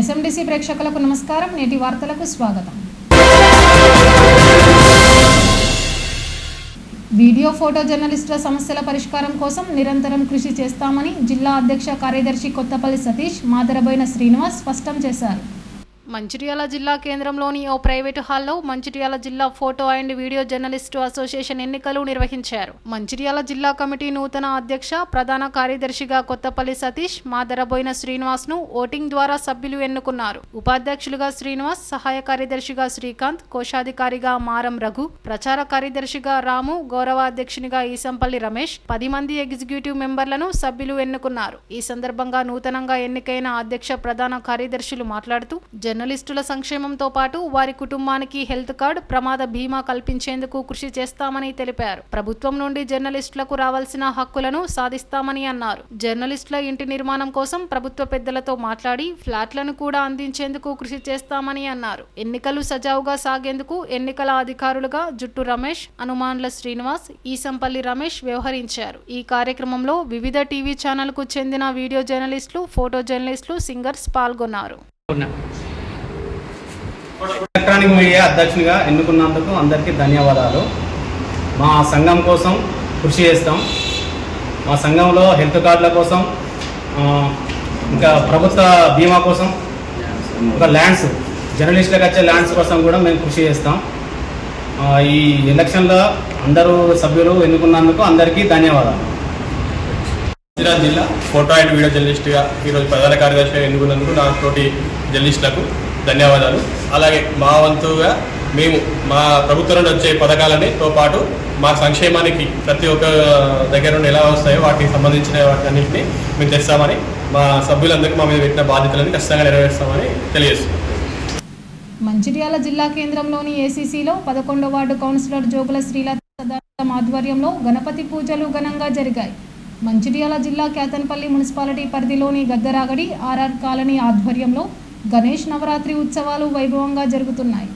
ఎస్ఎండిసి ప్రేక్షకులకు నమస్కారం. నేటి వార్తలకు స్వాగతం. వీడియో ఫోటో జర్నలిస్టుల సమస్యల పరిష్కారం కోసం నిరంతరం కృషి చేస్తామని జిల్లా అధ్యక్ష కార్యదర్శి కొత్తపల్లి సతీష్, మాదరబోయిన శ్రీనివాస్ స్పష్టం చేశారు. మంచిర్యాల జిల్లా కేంద్రంలోని ఓ ప్రైవేటు హాల్లో మంచిర్యాల జిల్లా photo and video journalist association ఎన్నికలు నిర్వహించారు. మంచిర్యాల జిల్లా కమిటీ నూతన అధ్యక్ష, ప్రధాన కార్యదర్శిగా కొత్తపల్లి సతీష్, మాదరబోయిన శ్రీనివాస్ ను ఓటింగ్ ద్వారా సభ్యులు ఎన్నుకున్నారు. ఉపాధ్యక్షులుగా శ్రీనివాస్, సహాయ కార్యదర్శిగా శ్రీకాంత్, కోశాధికారిగా మారం రఘు, ప్రచార కార్యదర్శిగా రాము, గౌరవ అధ్యక్షునిగా ఈసంపల్లి రమేష్, 10 మంది ఎగ్జిక్యూటివ్ మెంబర్లను సభ్యులు ఎన్నుకున్నారు. ఈ సందర్భంగా నూతనంగా ఎన్నికైన అధ్యక్ష, ప్రధాన కార్యదర్శులు మాట్లాడుతూ జర్నలిస్టుల సంక్షేమంతో పాటు వారి కుటుంబానికి హెల్త్ కార్డ్, ప్రమాద బీమా కల్పించేందుకు కృషి చేస్తామని తెలిపారు. ప్రభుత్వం నుండి జర్నలిస్టులకు రావాల్సిన హక్కులను సాధిస్తామని అన్నారు. జర్నలిస్టుల ఇంటి నిర్మాణం కోసం ప్రభుత్వ పెద్దలతో మాట్లాడి ఫ్లాట్లను కూడా అందించేందుకు కృషి చేస్తామని అన్నారు. ఎన్నికలు సజావుగా సాగేందుకు ఎన్నికల అధికారులుగా జుట్టు రమేష్, అనుమాన్ల శ్రీనివాస్, ఈసంపల్లి రమేష్ వ్యవహరించారు. ఈ కార్యక్రమంలో వివిధ టీవీ ఛానల్ కు చెందిన వీడియో జర్నలిస్టులు, ఫోటో జర్నలిస్టులు, సింగర్స్ పాల్గొన్నారు. ఎలక్ట్రానిక్ మీడియా అధ్యక్షునిగా ఎన్నుకున్నందుకు అందరికీ ధన్యవాదాలు. మా సంఘం కోసం కృషి చేస్తాం. మా సంఘంలో హెల్త్ కార్డుల కోసం, ఇంకా ప్రభుత్వ బీమా కోసం, ఇంకా ల్యాండ్స్, జర్నలిస్టులకు వచ్చే ల్యాండ్స్ కోసం కూడా మేము కృషి చేస్తాం. ఈ ఎలక్షన్లో అందరూ సభ్యులు ఎన్నుకున్నందుకు అందరికీ ధన్యవాదాలు. మంచిర్యాల జిల్లా ఫోటో అండ్ వీడియో జర్నలిస్ట్గా ఈరోజు ప్రధాన కార్యదర్శిగా ఎన్నుకున్నందుకు నా తోటి జర్నలిస్టులకు ధన్యవాదాలు. అలాగే మా వంతుగా మేము మా ప్రభుత్వం నుండి వచ్చే పథకాలతో పాటు మా సంక్షేమానికి ప్రతి ఒక్క దగ్గర నుండి ఎలా వస్తాయో వాటికి సంబంధించిన వాటన్నింటినీ మేము తెస్తామని, మా సభ్యులందరికీ మా మీద పెట్టిన బాధ్యతలను ఖచ్చితంగా నెరవేరుస్తామని తెలియజేస్తున్నాం. మంచిర్యాల జిల్లా కేంద్రంలోని ఏసీసీలో 11వ వార్డు కౌన్సిలర్ జోగుల శ్రీలత సదాశివం ఆధ్వర్యంలో గణపతి పూజలు ఘనంగా జరిగాయి. మంచిర్యాల జిల్లా కేతన్పల్లి మున్సిపాలిటీ పరిధిలోని గద్దరాగడి ఆర్ఆర్ కాలనీ ఆధ్వర్యంలో గణేష్ నవరాత్రి ఉత్సవాలు వైభవంగా జరుగుతున్నాయి.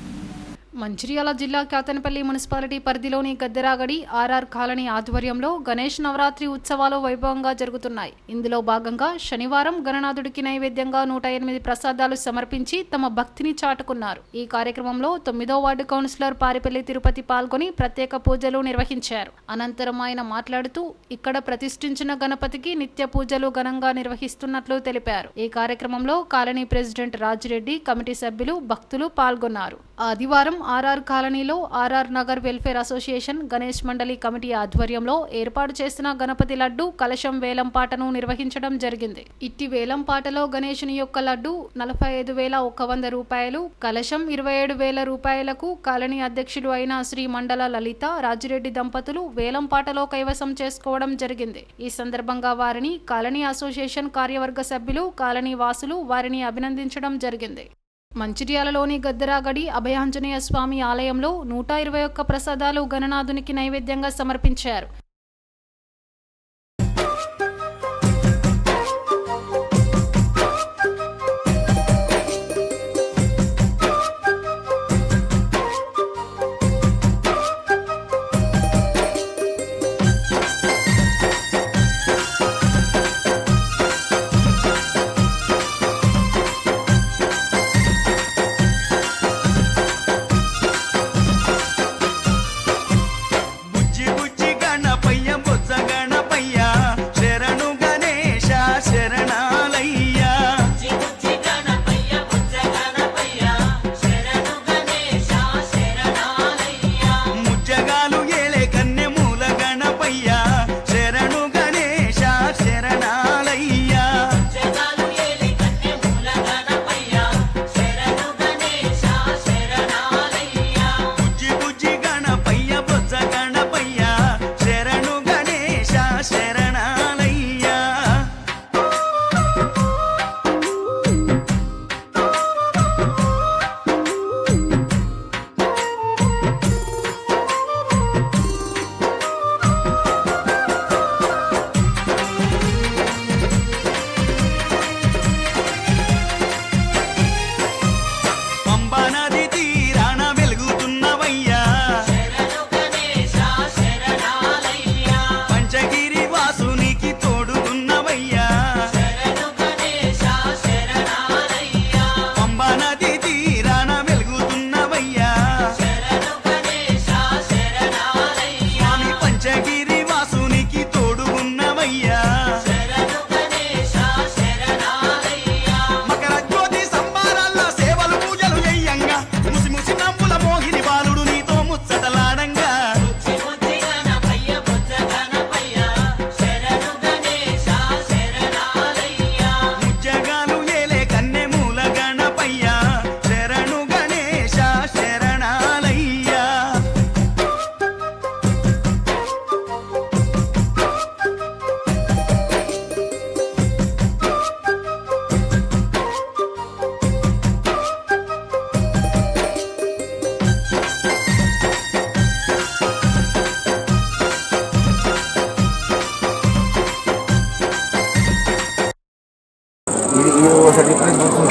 మంచిర్యాల జిల్లా కేతన్పల్లి మున్సిపాలిటీ పరిధిలోని గద్దరాగడి ఆర్ఆర్ కాలనీ ఆధ్వర్యంలో గణేష్ నవరాత్రి ఉత్సవాలు వైభవంగా జరుగుతున్నాయి. ఇందులో భాగంగా శనివారం గణనాథుడికి నైవేద్యంగా 108 ప్రసాదాలు సమర్పించి తమ భక్తిని చాటుకున్నారు. ఈ కార్యక్రమంలో 9వ వార్డు కౌన్సిలర్ పారిపల్లి తిరుపతి పాల్గొని ప్రత్యేక పూజలు నిర్వహించారు. అనంతరం ఆయన మాట్లాడుతూ ఇక్కడ ప్రతిష్ఠించిన గణపతికి నిత్య పూజలు ఘనంగా నిర్వహిస్తున్నట్లు తెలిపారు. ఈ కార్యక్రమంలో కాలనీ ప్రెసిడెంట్ రాజిరెడ్డి, కమిటీ సభ్యులు, భక్తులు పాల్గొన్నారు. ఆదివారం ఆర్ఆర్ కాలనీలో RR Nagar welfare association Ganesh Mandali committee ఆధ్వర్యంలో ఏర్పాటు చేసిన గణపతి లడ్డు కలశం వేలంపాటను నిర్వహించడం జరిగింది. ఇట్టి వేలంపాటలో గణేశుని యొక్క లడ్డు 45,100 రూపాయలు, కలశం 27,000 రూపాయలకు కాలనీ అధ్యక్షులు అయిన శ్రీ మండల లలిత రాజిరెడ్డి దంపతులు వేలంపాటలో కైవసం చేసుకోవడం జరిగింది. ఈ సందర్భంగా వారిని కాలనీ అసోసియేషన్ కార్యవర్గ సభ్యులు, కాలనీ వాసులు వారిని అభినందించడం జరిగింది. మంచిర్యాలలోని గద్దరాగడి అభయాంజనేయ స్వామి ఆలయంలో 121 ప్రసాదాలు గణనాథునికి నైవేద్యంగా సమర్పించారు.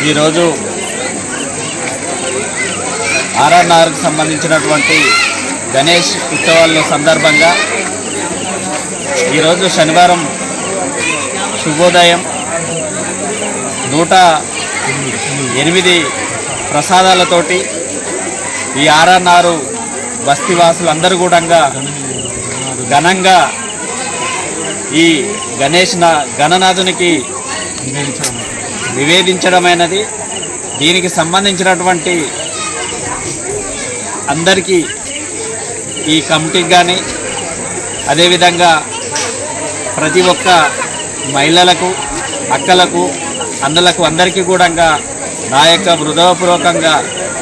ఈరోజు ఆర్ఆర్ఆర్కి సంబంధించినటువంటి గణేష్ ఉత్సవాల సందర్భంగా ఈరోజు శనివారం శుభోదయం 108 ప్రసాదాలతోటి ఈ ఆర్ఆర్ఆర్ బస్తీవాసులందరూ కూడా ఘనంగా ఈ గణనాథునికి నివేదించడమైనది. దీనికి సంబంధించినటువంటి అందరికీ ఈ కమిటీకి కానీ అదేవిధంగా ప్రతి ఒక్క మహిళలకు అక్కలకు అన్నలకు అందరికీ కూడా నా యొక్క హృదయపూర్వకంగా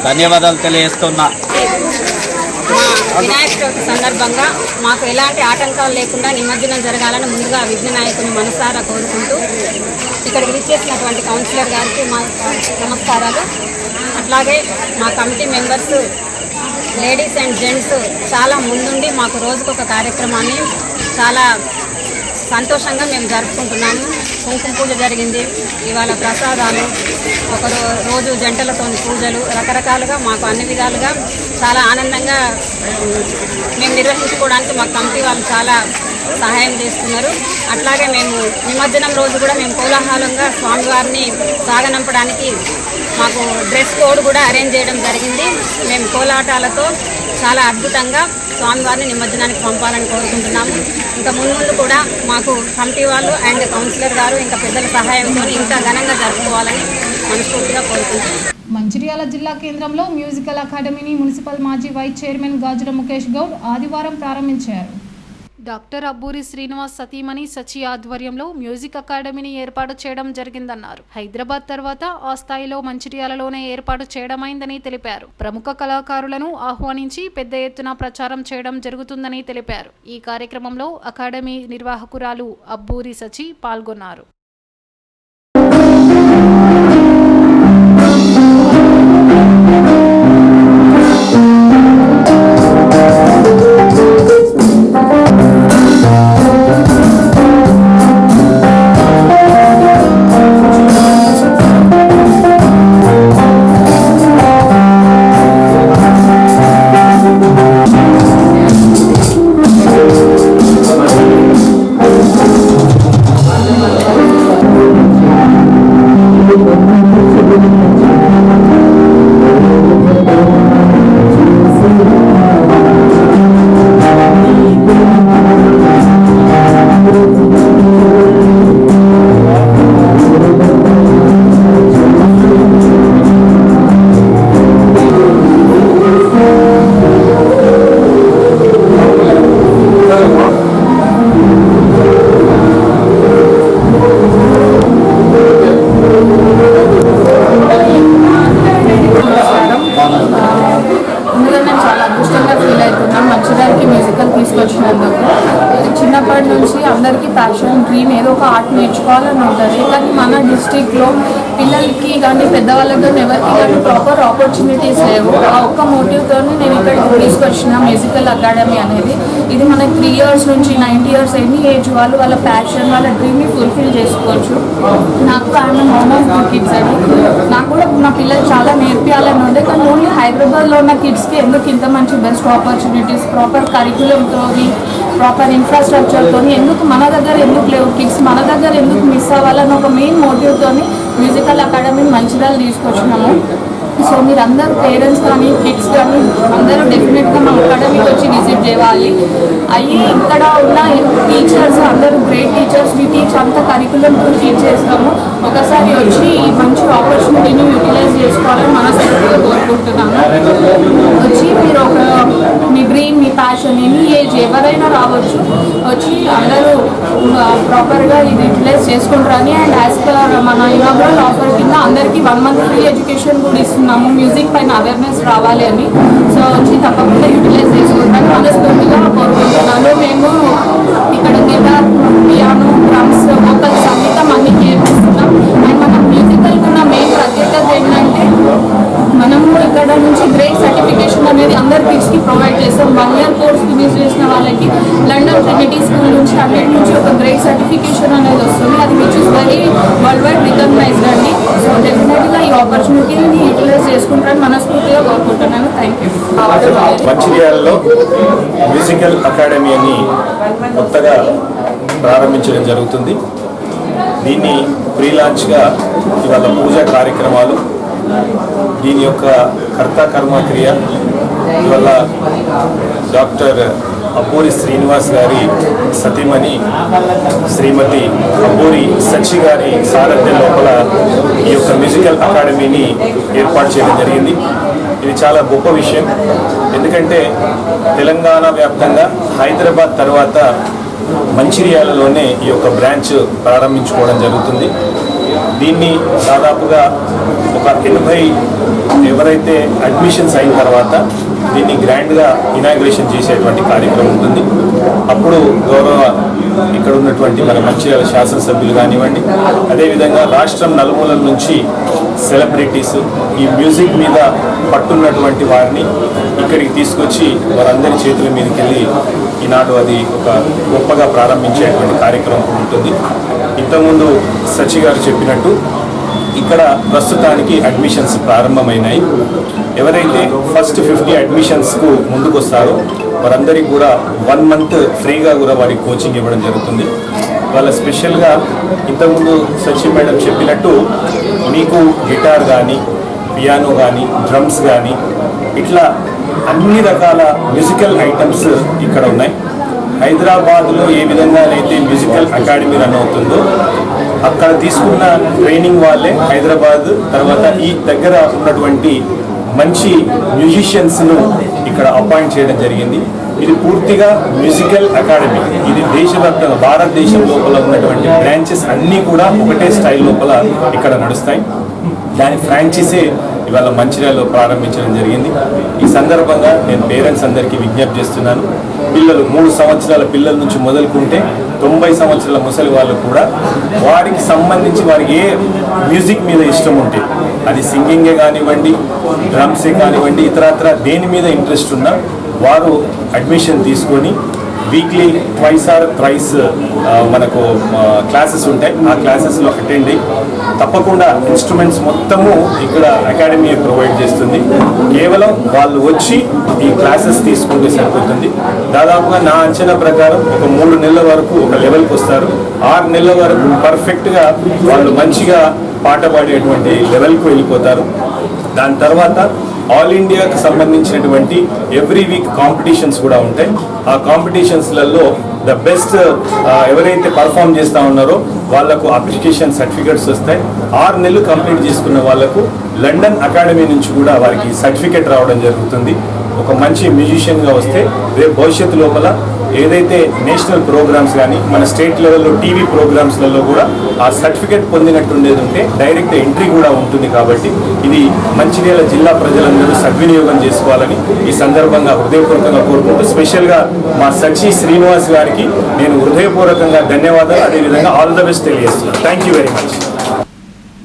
ధన్యవాదాలు తెలియజేస్తున్నా. వినాయక చవితి సందర్భంగా మాకు ఎలాంటి ఆటంకాలు లేకుండా నిమజ్జనం జరగాలని ముందుగా విఘ్న నాయకుని మనసారా కోరుకుంటూ ఇక్కడికి విచ్చేసినటువంటి కౌన్సిలర్ గారికి మా నమస్కారాలు. అట్లాగే మా committee members ladies and gents చాలా ముందుండి మాకు రోజుకొక కార్యక్రమాన్ని చాలా సంతోషంగా మేము జరుపుకుంటున్నాము. కుంకుమ పూజ జరిగింది, ఇవాళ ప్రసాదాలు, ఒక రోజు జంటలతో పూజలు, రకరకాలుగా మాకు అన్ని విధాలుగా చాలా ఆనందంగా మేము నిర్వహించుకోవడానికి మా కమిటీ వాళ్ళు చాలా సహాయం చేస్తున్నారు. అట్లాగే మేము నిమజ్జనం రోజు కూడా మేము కోలాహలంగా స్వామివారిని సాగనంపడానికి మాకు డ్రెస్ కోడ్ కూడా అరేంజ్ చేయడం జరిగింది. మేము కోలాటాలతో చాలా అద్భుతంగా స్వామివారిని నిమజ్జనానికి పంపాలని కోరుకుంటున్నాము. ఇంకా ముందు కూడా మాకు కమిటీ వాళ్ళు అండ్ కౌన్సిలర్ గారు ఇంకా పెద్దల సహాయంతో ఇంకా ఘనంగా జరుపుకోవాలని మనస్ఫూర్తిగా కోరుకుంటున్నాం. మంచిర్యాల జిల్లా కేంద్రంలో మ్యూజికల్ అకాడమీని మున్సిపల్ మాజీ వైస్ చైర్మన్ గాజుల ముఖేష్ గౌడ్ ఆదివారం ప్రారంభించారు. డాక్టర్ అబ్బూరి శ్రీనివాస్ సతీమణి సచి ఆధ్వర్యంలో మ్యూజిక్ అకాడమీని ఏర్పాటు చేయడం జరిగిందన్నారు. హైదరాబాద్ తర్వాత ఆ స్థాయిలో మంచిర్యాలలోనే ఏర్పాటు చేయడమైందని తెలిపారు. ప్రముఖ కళాకారులను ఆహ్వానించి పెద్ద ఎత్తున ప్రచారం చేయడం జరుగుతుందని తెలిపారు. ఈ కార్యక్రమంలో అకాడమీ నిర్వాహకురాలు అబ్బూరి సచి పాల్గొన్నారు. చిన్నప్పటి నుంచి అందరికీ ప్యాషన్ డ్రీమ్ ఏదో ఒక ఆర్ట్ నేర్చుకోవాలని ఉంటుంది. కానీ మన డిస్ట్రిక్ట్లో పిల్లలకి కానీ పెద్దవాళ్ళకి కానీ ఎవరికి కానీ ప్రాపర్ ఆపర్చునిటీస్ లేవు. ఆ ఒక్క మోటివ్తో నేను ఇక్కడికి తీసుకొచ్చిన మ్యూజికల్ అకాడమీ అనేది. ఇది మనకి 3 years నుంచి 90 years ఎనీ ఏజ్ వాళ్ళు వాళ్ళ ప్యాషన్ వాళ్ళ డ్రీమ్ని ఫుల్ఫిల్ చేసుకోవచ్చు. నాకు ఆయన మామ్ ఆఫ్ 2 kids అండి. నాకు కూడా నా పిల్లలు చాలా నేర్పించాలని ఉండే. కానీ ఓన్లీ హైదరాబాద్లో ఉన్న కిడ్స్కి ఎందుకు ఇంత మంచి బెస్ట్ ఆపర్చునిటీస్ ప్రాపర్ కరికులంతో ప్రాపర్ ఇన్ఫ్రాస్ట్రక్చర్తో ఎందుకు మన దగ్గర ఎందుకు లేవు కిడ్స్ మన దగ్గర ఎందుకు మిస్ అవ్వాలని ఒక మెయిన్ మోటివ్తో మ్యూజికల్ అకాడమీని మంచిర్యాల తీసుకొచ్చినాము. సో మీరు అందరూ పేరెంట్స్ కానీ కిడ్స్ కానీ అందరూ డెఫినెట్గా మా అకాడమీకి వచ్చి విజిట్ చేయాలి. అయ్యి ఇక్కడ ఉన్న టీచర్స్ అందరూ గ్రేట్ టీచర్స్ టీచ్ అంత కరికులంతో టీచ్ చేస్తాము. ఒకసారి వచ్చి ఈ మంచి ఆపర్చునిటీని యూటిలైజ్ చేసుకోవాలని మనస్ఫూర్తిగా కోరుకుంటున్నాను. వచ్చి మీరు ఒక మీ డ్రీమ్ మీ ప్యాషన్ ఎనీ ఏజ్ ఎవరైనా రావచ్చు. వచ్చి అందరూ ప్రాపర్గా ఇది యూటిలైజ్ చేసుకుంటారని అండ్ యాజ్ పర్ మన ఇనాగ్రల్ ఆఫర్ కింద అందరికీ 1 month ఫ్రీ ఎడ్యుకేషన్ కూడా ఇస్తున్నాము. మ్యూజిక్ పైన అవేర్నెస్ రావాలి అని. సో వచ్చి తప్పకుండా యూటిలైజ్ చేసుకుంటాను మనస్ఫూర్తిగా కోరుకుంటున్నాను. మేము ఇక్కడ గిటార్ పియానో డ్రమ్స్ వోకల్ సంగీతం అన్ని నేర్పిస్తున్నాం. అండ్ మన మ్యూజికల్ ఉన్న మెయిన్ ప్రత్యేకత ఏంటంటే మనము ఇక్కడ నుంచి గ్రేడ్ సర్టిఫికేషన్ అనేది అనేది అందరు కిడ్స్కి ప్రొవైడ్ చేస్తాం. 1 year కోర్స్ ఫినిష్ చేసిన వాళ్ళకి లండన్ ట్రినిటీ స్కూల్ నుంచి అన్నిటి నుంచి ఒక గ్రేట్ సర్టిఫికేషన్ అనేది వస్తుంది. అది which is very worldwide recognised అండి. సో డెఫినెట్గా ఈ ఆపర్చునిటీని యూటిలైజ్ చేసుకుంటారని మనస్ఫూర్తిగా కోరుకుంటున్నాను. Thank you. మంచిర్యాలలో మ్యూజికల్ అకాడమీ అని కొత్తగా ప్రారంభించడం జరుగుతుంది. దీన్ని ప్రీ లాంచ్గా ఇవాళ పూజా కార్యక్రమాలు, దీని యొక్క కర్త కర్మ క్రియ ఇవాళ డాక్టర్ అబ్బూరి శ్రీనివాస్ గారి సతీమణి శ్రీమతి అబ్బూరి సచి గారి సారథ్యం లోపల ఈ యొక్క మ్యూజికల్ అకాడమీని ఏర్పాటు చేయడం జరిగింది. ఇది చాలా గొప్ప విషయం. ఎందుకంటే తెలంగాణ వ్యాప్తంగా హైదరాబాద్ తర్వాత మంచిర్యాలలోనే ఈ యొక్క బ్రాంచ్ ప్రారంభించుకోవడం జరుగుతుంది. దీన్ని దాదాపుగా ఒక 80 ఎవరైతే అడ్మిషన్స్ అయిన తర్వాత దీన్ని గ్రాండ్గా ఇనాగ్రేషన్ చేసేటువంటి కార్యక్రమం ఉంటుంది. అప్పుడు గౌరవ ఇక్కడ ఉన్నటువంటి మన మంచిర్యాల శాసనసభ్యులు కానివ్వండి, అదేవిధంగా రాష్ట్రం నలుమూలల నుంచి సెలబ్రిటీస్ ఈ మ్యూజిక్ మీద పట్టున్నటువంటి వారిని ఇక్కడికి తీసుకొచ్చి వారందరి చేతుల మీదకి వెళ్ళి ఈనాడు అది ఒక గొప్పగా ప్రారంభించేటువంటి కార్యక్రమం ఉంటుంది. ఇంతకుముందు సచి గారు చెప్పినట్టు ఇక్కడ ప్రస్తుతానికి అడ్మిషన్స్ ప్రారంభమైనాయి. ఎవరైతే ఫస్ట్ 50 అడ్మిషన్స్కు ముందుకు వస్తారో వారందరికీ కూడా 1 month ఫ్రీగా కూడా వారికి కోచింగ్ ఇవ్వడం జరుగుతుంది. వాళ్ళ స్పెషల్గా ఇంతకుముందు సచి మేడం చెప్పినట్టు మీకు గిటార్ కానీ, పియానో కానీ, డ్రమ్స్ కానీ ఇట్లా అన్ని రకాల మ్యూజికల్ ఐటమ్స్ ఇక్కడ ఉన్నాయి. హైదరాబాద్లో ఏ విధంగానైతే మ్యూజికల్ అకాడమీ రన్ అవుతుందో అక్కడ తీసుకున్న ట్రైనింగ్ వాళ్ళే హైదరాబాద్ తర్వాత ఈ దగ్గర ఉన్నటువంటి మంచి మ్యూజిషియన్స్ను ఇక్కడ అపాయింట్ చేయడం జరిగింది. ఇది పూర్తిగా మ్యూజికల్ అకాడమీ. ఇది దేశవ్యాప్తంగా భారతదేశం లోపల ఉన్నటువంటి బ్రాంచెస్ అన్నీ కూడా ఒకటే స్టైల్ లోపల ఇక్కడ నడుస్తాయి. దాని ఫ్రాంచైజీ ఇవాళ మంచిర్యాలలో ప్రారంభించడం జరిగింది. ఈ సందర్భంగా నేను పేరెంట్స్ అందరికీ విజ్ఞప్తి చేస్తున్నాను. పిల్లలు 3 సంవత్సరాల పిల్లల నుంచి మొదలుకుంటే 90 సంవత్సరాల ముసలి వాళ్ళు కూడా వారికి సంబంధించి వారికి ఏ మ్యూజిక్ మీద ఇష్టం ఉంటే అది సింగింగే కానివ్వండి, డ్రమ్సే కానివ్వండి, ఇతరత్ర దేని మీద ఇంట్రెస్ట్ ఉన్నా వారు అడ్మిషన్ తీసుకొని వీక్లీ 2 or 3 మనకు క్లాసెస్ ఉంటాయి. ఆ క్లాసెస్లో అటెండ్ అయ్యి తప్పకుండా ఇన్స్ట్రుమెంట్స్ మొత్తము ఇక్కడ అకాడమీ ప్రొవైడ్ చేస్తుంది. కేవలం వాళ్ళు వచ్చి ఈ క్లాసెస్ తీసుకుంటే సరిపోతుంది. దాదాపుగా నా అంచనా ప్రకారం ఒక 3 నెలల వరకు ఒక లెవెల్కి వస్తారు. 6 నెలల వరకు పర్ఫెక్ట్గా వాళ్ళు మంచిగా పాట పాడేటువంటి లెవెల్కు వెళ్ళిపోతారు. దాని తర్వాత ఆల్ ఇండియాకి సంబంధించినటువంటి ఎవ్రీ వీక్ కాంపిటీషన్స్ కూడా ఉంటాయి. ఆ కాంపిటీషన్స్లలో ద బెస్ట్ ఎవరైతే పర్ఫామ్ చేస్తూ ఉన్నారో వాళ్లకు అప్లికేషన్ సర్టిఫికెట్స్ వస్తాయి. 6 నెలలు కంప్లీట్ చేసుకున్న వాళ్లకు లండన్ అకాడమీ నుంచి కూడా వారికి సర్టిఫికెట్ రావడం జరుగుతుంది. ఒక మంచి మ్యూజిషియన్గా వస్తే రేపు భవిష్యత్తు లోపల ఏదైతే నేషనల్ ప్రోగ్రామ్స్ కానీ మన స్టేట్ లెవెల్లో టీవీ ప్రోగ్రామ్స్లలో కూడా ఆ సర్టిఫికేట్ పొందినట్టు ఉండేది ఉంటే డైరెక్ట్ ఎంట్రీ కూడా ఉంటుంది. కాబట్టి ఇది మంచిర్యాల జిల్లా ప్రజలందరూ సద్వినియోగం చేసుకోవాలని ఈ సందర్భంగా హృదయపూర్వకంగా కోరుకుంటూ స్పెషల్గా మా సచి శ్రీనివాస్ గారికి నేను హృదయపూర్వకంగా ధన్యవాదాలు, అదేవిధంగా ఆల్ ద బెస్ట్ తెలియజేస్తున్నాను. Thank you very much.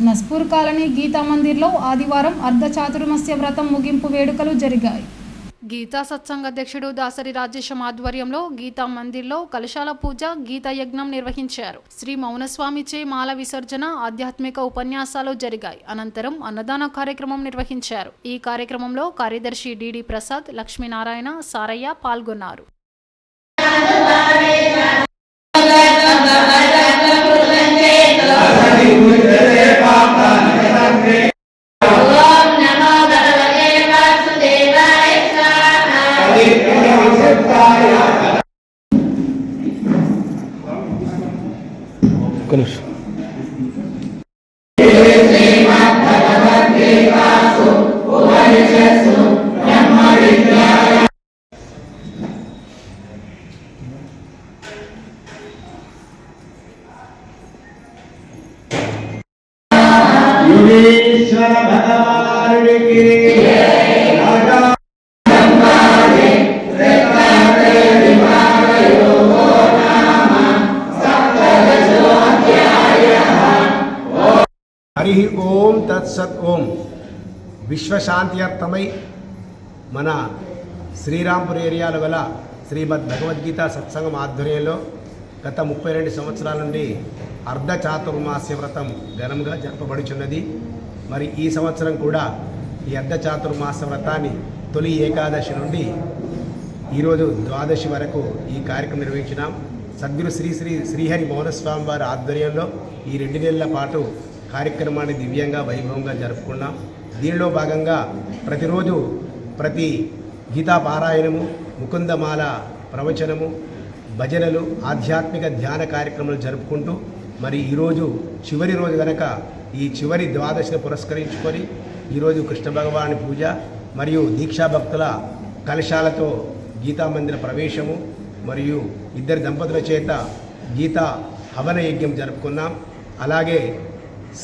Naspur colony Geeta మందిర్లో ఆదివారం అర్ధచాతుర్మాస్య వ్రతం ముగింపు వేడుకలు జరిగాయి. గీతా సత్సంగ అధ్యక్షుడు దాసరి రాజేశం ఆధ్వర్యంలో గీతా మందిర్లో కలశాల పూజ, గీతా యజ్ఞం నిర్వహించారు. శ్రీ మౌనస్వామిచే మాల విసర్జన, ఆధ్యాత్మిక ఉపన్యాసాలు జరిగాయి. అనంతరం అన్నదాన కార్యక్రమం నిర్వహించారు. ఈ కార్యక్రమంలో కార్యదర్శి డిడి ప్రసాద్, లక్ష్మీనారాయణ, సారయ్య పాల్గొన్నారు. हरि ओम तत्सत ओम. विश्व शांत्यर्थमై మన శ్రీరాంపూర్ ఏరియాలో గల శ్రీమద్ భగవద్గీత సత్సంగం ఆధ్వర్యంలో గత 32 సంవత్సరాల నుండి అర్ధ చాతుర్మాస్య వ్రతం ఘనంగా జరపబడుచున్నది. మరి ఈ సంవత్సరం కూడా ఈ అర్ధ చాతుర్మాస వ్రతాన్ని తొలి ఏకాదశి నుండి ఈరోజు ద్వాదశి వరకు ఈ కార్యక్రమం నిర్వహించినాం. సద్గురు శ్రీ శ్రీ శ్రీహరి మౌనస్వామి వారి ఆధ్వర్యంలో ఈ 2 నెలల పాటు కార్యక్రమాన్ని దివ్యంగా వైభవంగా జరుపుకున్నాం. దీనిలో భాగంగా ప్రతిరోజు ప్రతి గీతా పారాయణము, ముకుందమాల ప్రవచనము, భజనలు, ఆధ్యాత్మిక ధ్యాన కార్యక్రమాలు జరుపుకుంటూ మరి ఈరోజు చివరి రోజు కనుక ఈ చివరి ద్వాదశిని పురస్కరించుకొని ఈరోజు కృష్ణ భగవాని పూజ మరియు దీక్షాభక్తుల కలశాలతో గీతా మందిర ప్రవేశము మరియు 2 దంపతుల చేత గీతా హవన యజ్ఞం జరుపుకున్నాం. అలాగే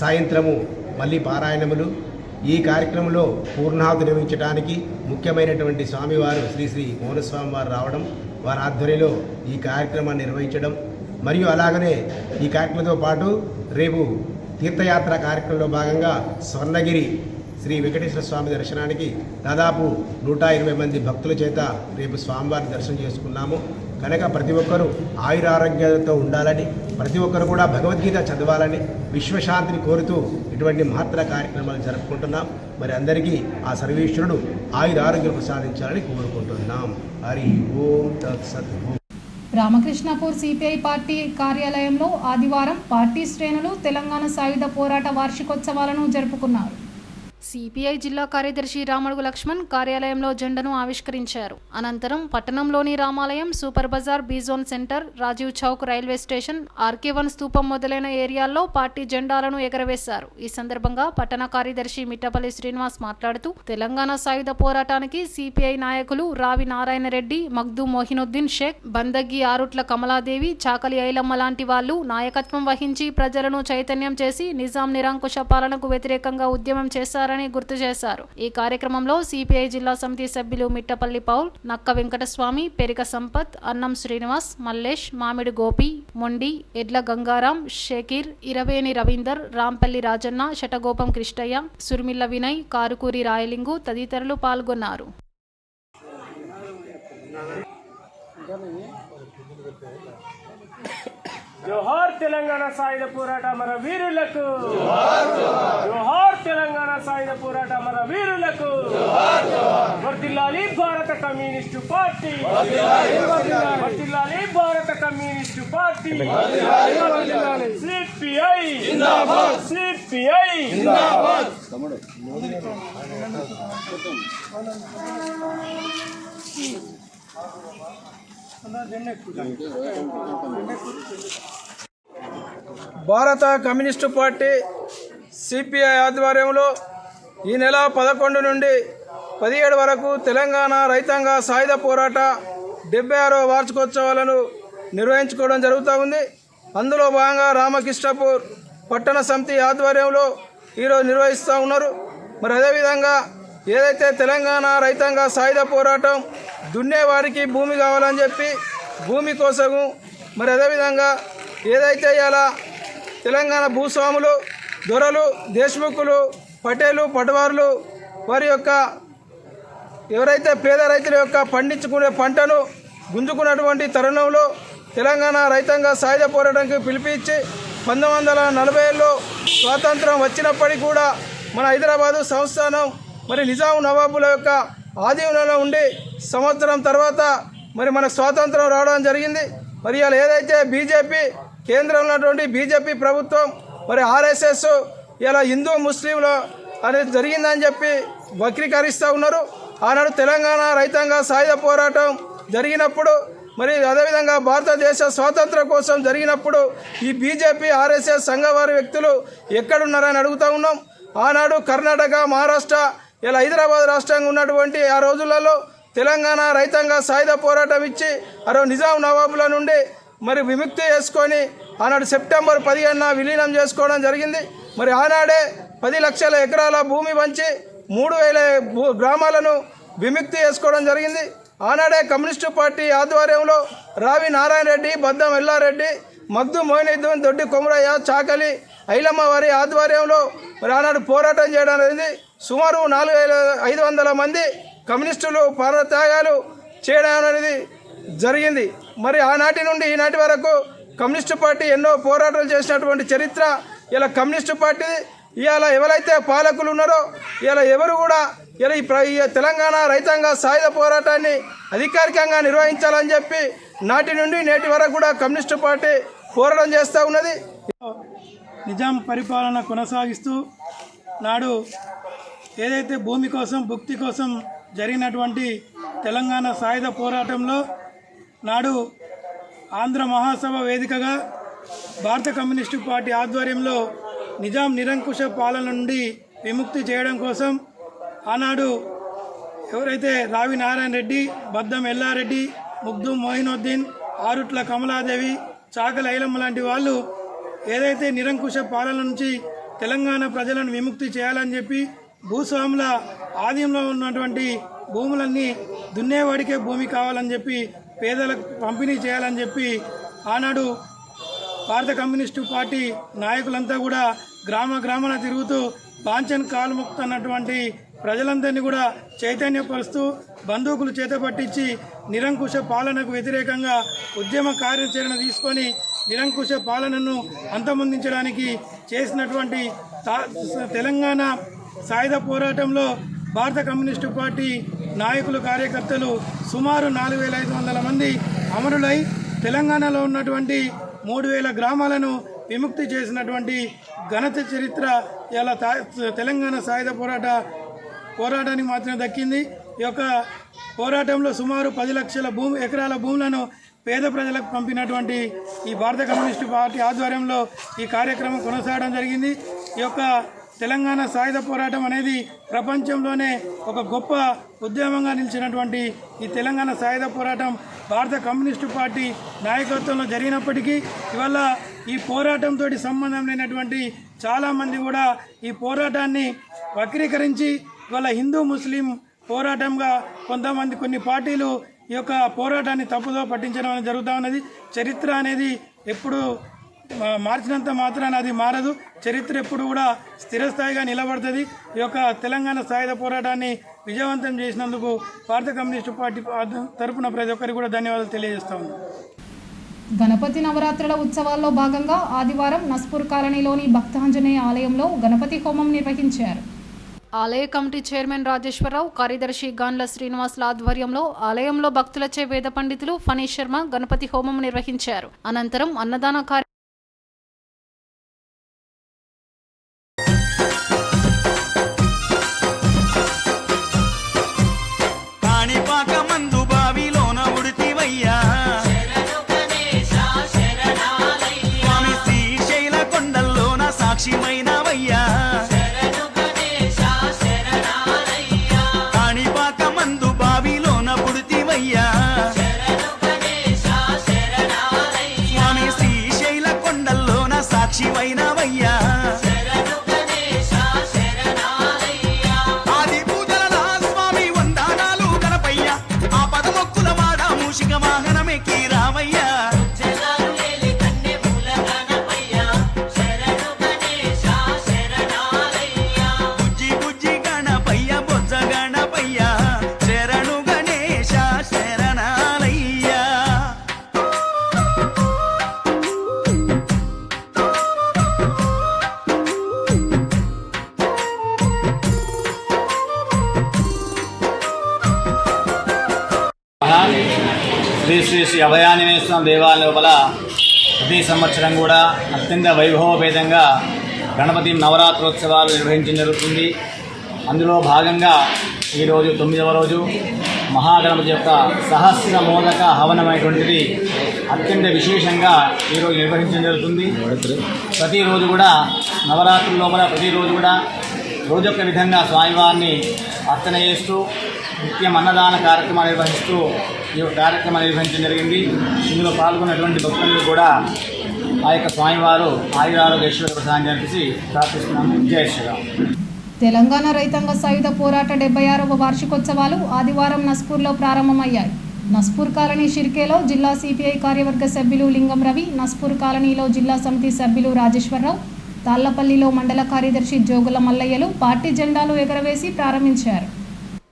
సాయంత్రము మళ్ళీ పారాయణములు. ఈ కార్యక్రమంలో పూర్ణాహుతి నిర్వహించడానికి ముఖ్యమైనటువంటి స్వామివారు శ్రీ శ్రీ మౌనస్వామి వారు రావడం, వారి ఆధ్వర్యంలో ఈ కార్యక్రమాన్ని నిర్వహించడం మరియు అలాగనే ఈ కార్యక్రమంతో పాటు రేపు తీర్థయాత్ర కార్యక్రమంలో భాగంగా స్వర్ణగిరి శ్రీ వెంకటేశ్వర స్వామి దర్శనానికి దాదాపు 120 మంది భక్తుల చేత రేపు స్వామివారిని దర్శనం చేసుకున్నాము. కనుక ప్రతి ఒక్కరూ ఆయురారోగ్యాలతో ఉండాలని, ప్రతి ఒక్కరు కూడా భగవద్గీత చదవాలని, విశ్వశాంతిని కోరుతూ ఇటువంటి మహత్తర కార్యక్రమాలు జరుపుకుంటున్నాం. మరి అందరికీ ఆ సర్వేశ్వరుడు ఆయురారోగ్యం ప్రసాదించాలని కోరుకుంటున్నాం. హరి ఓం తత్సత్. రామకృష్ణపూర్ సిపిఐ పార్టీ కార్యాలయంలో ఆదివారం పార్టీ శ్రేణులు తెలంగాణ సాయుధ పోరాట వార్షికోత్సవాలను జరుపుకున్నారు. సిపిఐ జిల్లా కార్యదర్శి రామడుగు లక్ష్మణ్ కార్యాలయంలో జెండాను ఆవిష్కరించారు. అనంతరం పట్టణంలోని రామాలయం, super bazaar, B zone centre, Rajiv Chowk, railway station, ఆర్కే1 స్తూపం మొదలైన ఏరియాల్లో పార్టీ జెండాలను ఎగరవేశారు. ఈ సందర్భంగా పట్టణ కార్యదర్శి మిట్టపల్లి శ్రీనివాస్ మాట్లాడుతూ తెలంగాణ సాయుధ పోరాటానికి సిపిఐ నాయకులు రావి నారాయణ రెడ్డి, మగ్దు మోహినుద్దీన్ షేక్, బందగి ఆరుట్ల కమలాదేవి, చాకలి ఐలమ్మ లాంటి వాళ్లు నాయకత్వం వహించి ప్రజలను చైతన్యం చేసి నిజాం నిరంకుశ పాలనకు వ్యతిరేకంగా ఉద్యమం చేశారని గుర్తు చేశారు. ఈ కార్యక్రమంలో సిపిఐ జిల్లా సమితి సభ్యులు మిట్టపల్లి పౌల్, నక్క వెంకటస్వామి, పెరిక సంపత్, అన్నం శ్రీనివాస్, మల్లేష్, మామిడి గోపి, మొండి, ఎడ్ల గంగారాం, షకీర్, ఇరవేని రవీందర్, రాంపల్లి రాజన్న, శటగోపం కృష్ణయ్య, సుర్మిల్ల వినయ్, కారుకూరి రాయలింగు తదితరులు పాల్గొన్నారు. జోహార్ తెలంగాణ సాయుధ పోరాట మన వీరులకు, జోహార్ తెలంగాణ సాయుధ పోరాట మన వీరులకు, వర్ధిల్లాలి భారత కమ్యూనిస్టు పార్టీ, వర్ధిల్లాలి భారత కమ్యూనిస్టు పార్టీ, సిపిఐ జిందాబాద్, సిపిఐ జిందాబాద్. భారత కమ్యూనిస్టు పార్టీ సిపిఐ ఆధ్వర్యంలో ఈ నెల 11 నుండి 17 వరకు తెలంగాణ రైతాంగ సాయుధ పోరాట 76వ వార్షికోత్సవాలను నిర్వహించుకోవడం జరుగుతూ ఉంది. అందులో భాగంగా రామకృష్ణపూర్ పట్టణ సమితి ఆధ్వర్యంలో ఈరోజు నిర్వహిస్తూ ఉన్నారు. మరి అదేవిధంగా ఏదైతే తెలంగాణ రైతాంగ సాయుధ పోరాటం దున్నేవారికి భూమి కావాలని చెప్పి భూమి కోసము, మరి అదేవిధంగా ఏదైతే ఇలా తెలంగాణ భూస్వాములు, దొరలు, దేశ్ముఖులు, పటేలు, పటవార్లు వారి యొక్క ఎవరైతే పేద రైతుల యొక్క పండించుకునే పంటను గుంజుకున్నటువంటి తరుణంలో తెలంగాణ రైతాంగ సాయుధ పోరాటానికి పిలిపించి 1940లో స్వాతంత్రం వచ్చినప్పటికీ కూడా మన హైదరాబాదు సంస్థానం మరి నిజాం నవాబుల యొక్క ఆధీనంలో ఉండి సంవత్సరం తర్వాత మరి మనకు స్వాతంత్రం రావడం జరిగింది. మరి ఇలా ఏదైతే బీజేపీ కేంద్రంలో ఉన్నటువంటి బీజేపీ ప్రభుత్వం మరి ఆర్ఎస్ఎస్ ఇలా హిందూ ముస్లింలు అనేది జరిగిందని చెప్పి వక్రీకరిస్తూ ఉన్నారు. ఆనాడు తెలంగాణ రైతాంగ సాయుధ పోరాటం జరిగినప్పుడు మరి అదేవిధంగా భారతదేశ స్వాతంత్రం కోసం జరిగినప్పుడు ఈ బీజేపీ ఆర్ఎస్ఎస్ సంఘవారి వ్యక్తులు ఎక్కడున్నారని అడుగుతూ ఉన్నాం. ఆనాడు కర్ణాటక, మహారాష్ట్ర ఇలా హైదరాబాద్ రాష్ట్రంగా ఉన్నటువంటి ఆ రోజులలో తెలంగాణ రైతాంగ సాయుధ పోరాటం ఇచ్చి నిజాం నవాబుల నుండి మరి విముక్తి చేసుకొని ఆనాడు సెప్టెంబర్ 15న విలీనం చేసుకోవడం జరిగింది. మరి ఆనాడే 10 లక్షల ఎకరాల భూమి పంచి 3000 గ్రామాలను విముక్తి చేసుకోవడం జరిగింది. ఆనాడే కమ్యూనిస్టు పార్టీ ఆధ్వర్యంలో రావి నారాయణ రెడ్డి, బద్దం ఎల్లారెడ్డి, మగ్దు మోయినుద్దీన్, దొడ్డి కొమరయ్య, చాకలి ఐలమ్మ వారి ఆధ్వర్యంలో మరి ఆనాడు పోరాటం చేయడం అనేది సుమారు 4500 మంది కమ్యూనిస్టులు ప్రాణత్యాగాలు చేయడం అనేది జరిగింది. మరి ఆనాటి నుండి ఈనాటి వరకు కమ్యూనిస్టు పార్టీ ఎన్నో పోరాటాలు చేసినటువంటి చరిత్ర ఇలా కమ్యూనిస్టు పార్టీ. ఇవాళ ఎవరైతే పాలకులు ఉన్నారో ఇలా ఎవరు కూడా ఇలా ఈ తెలంగాణ రైతాంగ సాయుధ పోరాటాన్ని అధికారికంగా నిర్వహించాలని చెప్పి నాటి నుండి నేటి వరకు కూడా కమ్యూనిస్టు పార్టీ పోరాటం చేస్తూ ఉన్నది. నిజాం పరిపాలన కొనసాగిస్తూ నాడు ఏదైతే భూమి కోసం భుక్తి కోసం జరిగినటువంటి తెలంగాణ సాయుధ పోరాటంలో నాడు ఆంధ్ర మహాసభ వేదికగా భారత కమ్యూనిస్టు పార్టీ ఆధ్వర్యంలో నిజాం నిరంకుశ పాలన నుండి విముక్తి చేయడం కోసం ఆనాడు ఎవరైతే రావి నారాయణ రెడ్డి, బద్దం ఎల్లారెడ్డి, ముగ్దు మొయినుద్దీన్, ఆరుట్ల కమలాదేవి, చాకల ఐలమ్మ లాంటి వాళ్ళు ఏదైతే నిరంకుశ పాలన నుంచి తెలంగాణ ప్రజలను విముక్తి చేయాలని చెప్పి భూస్వాముల ఆధీనంలో ఉన్నటువంటి భూములన్నీ దున్నేవాడికే భూమి కావాలని చెప్పి పేదలకు పంపిణీ చేయాలని చెప్పి ఆనాడు భారత కమ్యూనిస్టు పార్టీ నాయకులంతా కూడా గ్రామాన తిరుగుతూ పాంచన్ కాల్ముక్త్ అన్నటువంటి ప్రజలందరినీ కూడా చైతన్యపరుస్తూ బందూకులు చేతపట్టించి నిరంకుశ పాలనకు వ్యతిరేకంగా ఉద్యమ కార్యాచరణ తీసుకొని నిరంకుశ పాలనను అంతమొందించడానికి చేసినటువంటి తెలంగాణ సాయుధ పోరాటంలో భారత కమ్యూనిస్టు పార్టీ నాయకులు, కార్యకర్తలు సుమారు 4,500 మంది అమరులై తెలంగాణలో ఉన్నటువంటి 3,000 గ్రామాలను విముక్తి చేసినటువంటి ఘనత చరిత్ర ఇలా తెలంగాణ సాయుధ పోరాటానికి మాత్రమే దక్కింది. ఈ యొక్క పోరాటంలో సుమారు 10 లక్షల ఎకరాల భూములను పేద ప్రజలకు పంపినటువంటి ఈ భారత కమ్యూనిస్టు పార్టీ ఆధ్వర్యంలో ఈ కార్యక్రమం కొనసాగడం జరిగింది. ఈ యొక్క తెలంగాణ సాయుధ పోరాటం అనేది ప్రపంచంలోనే ఒక గొప్ప ఉద్యమంగా నిలిచినటువంటి ఈ తెలంగాణ సాయుధ పోరాటం భారత కమ్యూనిస్టు పార్టీ నాయకత్వంలో జరిగినప్పటికీ ఇవాళ ఈ పోరాటంతో సంబంధం లేనటువంటి చాలామంది కూడా ఈ పోరాటాన్ని వక్రీకరించి ఇవాళ హిందూ ముస్లిం పోరాటంగా కొన్ని పార్టీలు ఈ యొక్క పోరాటాన్ని తప్పుదో పట్టించడం అనేది జరుగుతూ ఉన్నది. చరిత్ర అనేది ఎప్పుడు మార్చినంత మాత్రాన అది మారదు. చరిత్ర ఎప్పుడు కూడా స్థిరస్థాయిగా నిలబడుతుంది. ఈ యొక్క తెలంగాణ సాయుధ పోరాటాన్ని విజయవంతం చేసినందుకు భారత కమ్యూనిస్టు పార్టీ తరఫున ప్రతి ఒక్కరికి కూడా ధన్యవాదాలు తెలియజేస్తా ఉన్నాను. గణపతి నవరాత్రుల ఉత్సవాల్లో భాగంగా ఆదివారం నస్పూర్ కాలనీలోని భక్తాంజనేయ ఆలయంలో గణపతి హోమం నిర్వహించారు. ఆలయ కమిటీ చైర్మన్ రాజేశ్వరరావు, కార్యదర్శి గాన్ల శ్రీనివాసుల ఆధ్వర్యంలో ఆలయంలో భక్తులచే వేద పండితులు ఫణీ శర్మ గణపతి హోమం నిర్వహించారు. అనంతరం అన్నదాన శ్రీ అభయాంజనేయ స్వామి దేవాలయం లోపల ప్రతి సంవత్సరం కూడా అత్యంత వైభవపేతంగా గణపతి నవరాత్రోత్సవాలు నిర్వహించడం జరుగుతుంది. అందులో భాగంగా ఈరోజు 9వ రోజు మహాగణపతి యొక్క సహస్ర మోదక హవనమైనటువంటిది అత్యంత విశేషంగా ఈరోజు నిర్వహించడం జరుగుతుంది. ప్రతిరోజు కూడా నవరాత్రుల లోపల ప్రతిరోజు కూడా రోజొక్క విధంగా స్వామివారిని అర్చన చేస్తూ నిత్యం అన్నదాన కార్యక్రమాలు నిర్వహిస్తూ ఈ కార్యక్రమాలు నిర్వహించడం జరిగింది. ఇందులో పాల్గొన్నటువంటి భక్తులు కూడా ఆ యొక్క స్వామివారు ఆయురారోగ్యేశ్వర ప్రసాదం జరిపి ప్రార్థిస్తున్నాము. జై శ్రీరామ్. తెలంగాణ రైతాంగ సాయుధ పోరాట 76వ వార్షికోత్సవాలు ఆదివారం నస్పూర్లో ప్రారంభమయ్యాయి. నస్పూర్ కాలనీ షిర్కేలో జిల్లా సిపిఐ కార్యవర్గ సభ్యులు లింగం రవి, నస్పూర్ కాలనీలో జిల్లా సమితి సభ్యులు రాజేశ్వరరావు, తాళ్లపల్లిలో మండల కార్యదర్శి జోగుల మల్లయ్యలు పార్టీ జెండాలు ఎగరవేసి ప్రారంభించారు.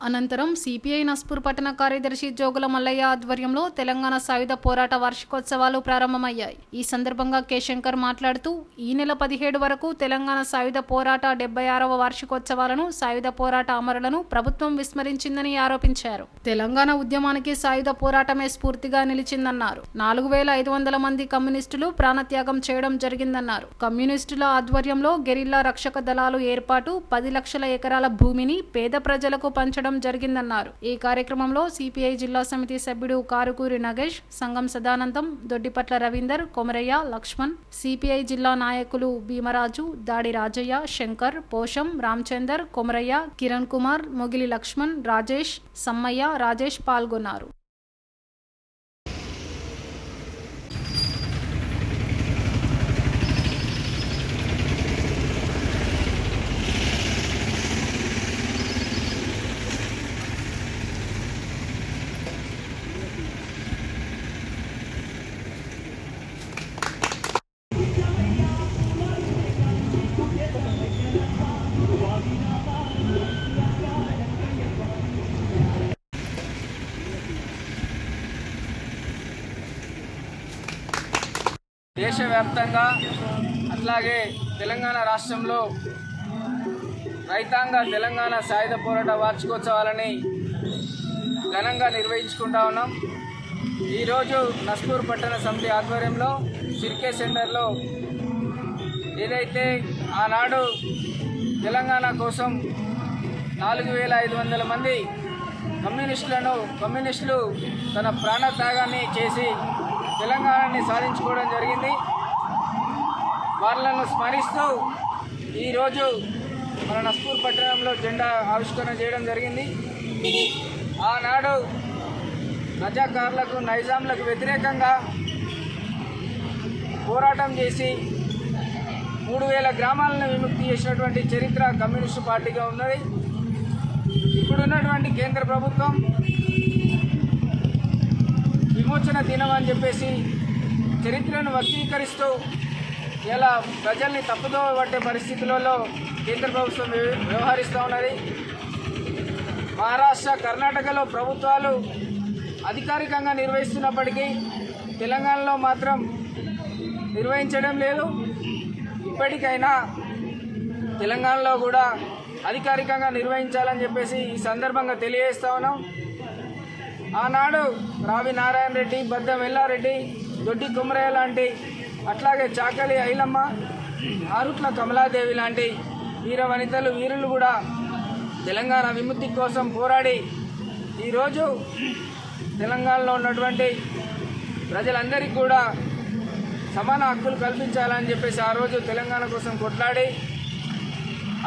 అనంతరం సిపిఐ నస్పూర్ పట్టణ కార్యదర్శి జోగుల మల్లయ్య ఆధ్వర్యంలో తెలంగాణ సాయుధ పోరాట వార్షికోత్సవాలు ప్రారంభమయ్యాయి. ఈ సందర్భంగా కె శంకర్ మాట్లాడుతూ ఈ నెల 17 వరకు తెలంగాణ సాయుధ పోరాట 76వ వార్షికోత్సవాలను సాయుధ పోరాట అమరులను ప్రభుత్వం విస్మరించిందని ఆరోపించారు. తెలంగాణ ఉద్యమానికి సాయుధ పోరాటమే స్ఫూర్తిగా నిలిచిందన్నారు. 4500 మంది కమ్యూనిస్టులు ప్రాణత్యాగం చేయడం జరిగిందన్నారు. కమ్యూనిస్టుల ఆధ్వర్యంలో గెరిల్లా రక్షక దళాలు ఏర్పాటు, 10 లక్షల ఎకరాల భూమిని పేద ప్రజలకు పంచడం జరిగిందన్నారు. ఈ కార్యక్రమంలో సిపిఐ జిల్లా సమితి సభ్యుడు కారుకూరి నగేష్, సంఘం సదానందం, దొడ్డిపట్ల రవీందర్, కొమరయ్య, లక్ష్మణ్, సిపిఐ జిల్లా నాయకులు భీమరాజు, దాడి రాజయ్య, శంకర్, పోషం, రామచందర్, కొమరయ్య, కిరణ్ కుమార్, మొగిలి లక్ష్మణ్, రాజేష్, సమ్మయ్య, రాజేష్ పాల్గొన్నారు. దేశవ్యాప్తంగా అట్లాగే తెలంగాణ రాష్ట్రంలో రైతాంగ తెలంగాణ సాయుధ పోరాట వార్షికోత్సవాలని ఘనంగా నిర్వహించుకుంటా ఉన్నాం. ఈరోజు నస్పూర్ పట్టణ సమితి ఆధ్వర్యంలో సిర్కే సెంటర్లో ఏదైతే ఆనాడు తెలంగాణ కోసం 4500 మంది కమ్యూనిస్టులు తన ప్రాణత్యాగాన్ని చేసి తెలంగాణని సాధించుకోవడం జరిగింది. వాళ్ళను స్మరిస్తూ ఈరోజు మన నస్పూర్ పట్టణంలో జెండా ఆవిష్కరణ చేయడం జరిగింది. ఆనాడు రజాకారులకు, నైజాంలకు వ్యతిరేకంగా పోరాటం చేసి 3000 గ్రామాలను విముక్తి చేసినటువంటి చరిత్ర కమ్యూనిస్టు పార్టీగా ఉన్నది. ఇప్పుడున్నటువంటి కేంద్ర ప్రభుత్వం విమోచన దినం అని చెప్పేసి చరిత్రను వక్రీకరిస్తూ ఇలా ప్రజల్ని తప్పుదో పట్టే పరిస్థితులలో కేంద్ర ప్రభుత్వం వ్యవహరిస్తూ ఉన్నది. మహారాష్ట్ర, కర్ణాటకలో ప్రభుత్వాలు అధికారికంగా నిర్వహిస్తున్నప్పటికీ తెలంగాణలో మాత్రం నిర్వహించడం లేదు. ఇప్పటికైనా తెలంగాణలో కూడా అధికారికంగా నిర్వహించాలని చెప్పేసి ఈ సందర్భంగా తెలియజేస్తా ఉన్నాం. ఆనాడు రావి నారాయణ రెడ్డి, బద్దం ఎల్లారెడ్డి, దొడ్డి కుమరయ్య లాంటి, అట్లాగే చాకలి ఐలమ్మ, ఆరుట్ల కమలాదేవి లాంటి వీర వనితలు, వీరులు కూడా తెలంగాణ విముక్తి కోసం పోరాడి ఈరోజు తెలంగాణలో ఉన్నటువంటి ప్రజలందరికీ కూడా సమాన హక్కులు కల్పించాలని చెప్పేసి ఆ రోజు తెలంగాణ కోసం కొట్లాడి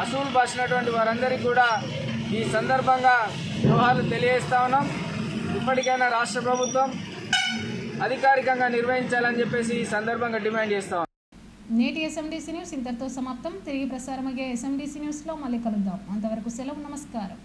అసూలు బాసినటువంటి వారందరికీ కూడా ఈ సందర్భంగా జోహార్లు తెలియజేస్తా ఉన్నాం. ఇప్పటికైనా రాష్ట్ర ప్రభుత్వం అధికారికంగా నిర్వహించాలని చెప్పేసి ఈ సందర్భంగా డిమాండ్ చేస్తా ఉన్నాం. నేటి ఎస్ఎండిసి న్యూస్ ఇంతటితో సమాప్తం. తిరిగి ప్రసారమయ్యే ఎస్ఎండిసి న్యూస్లో మళ్ళీ కలుద్దాం. అంతవరకు సెలవు. నమస్కారం.